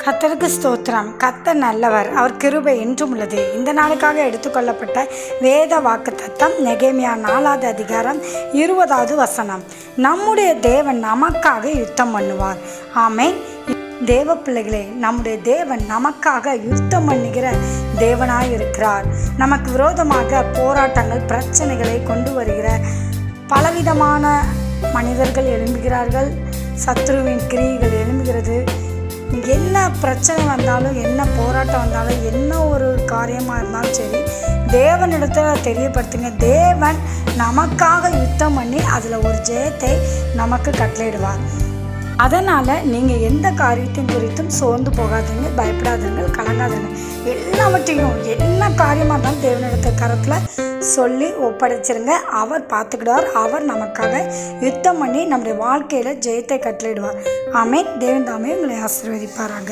கர்த்தருக்கு ஸ்தோத்திரம். கர்த்தர் நல்லவர், அவர் கிருபை என்றும் உள்ளது. இந்த நாளுக்காக எடுத்துக்கொள்ளப்பட்ட வேத வாக்குத்தத்தம் நெகேமியா 4வது அதிகாரம் 20வது வசனம். நம்முடைய தேவன் நமக்காக யுத்தம் பண்ணுவார். ஆமென். தேவ பிள்ளைகளே, நம்முடைய தேவன் நமக்காக யுத்தம் பண்ணுகிற தேவனாய் இருக்கிறார். நமக்கு விரோதமாக போராட்டங்கள், பிரச்சனைகளை கொண்டு வருகிற பலவிதமான மனிதர்கள் எழும்புகிறார்கள். சத்ருவின் கிரியைகள் எழும்புகிறது. என்ன பிரச்சனை வந்தாலும், என்ன போராட்டம் வந்தாலும், என்ன ஒரு காரியமாக இருந்தாலும் சரி, தேவனிடத்தில் தெரியப்படுத்துங்க. தேவன் நமக்காக யுத்தம் பண்ணி அதில் ஒரு ஜெயத்தை நமக்கு கட்டளையிடுவார். அதனால் நீங்கள் எந்த காரியத்தையும் குறித்தும் சோர்ந்து போகாதீங்க, பயப்படாதீங்க, கலங்காதீங்க. எல்லாவற்றையும் என்ன காரியமாக இருந்தாலும் தேவனிடத்த கரத்தில் சொல்லி ஒப்படைச்சிருங்க. அவர் பார்த்துக்கிடுவார். அவர் நமக்காக யுத்தம் பண்ணி நம்முடைய வாழ்க்கையில் ஜெயத்தை கட்டளையிடுவார். ஆமென். தேவன் தாமே உங்களை ஆசீர்வதிப்பாராக.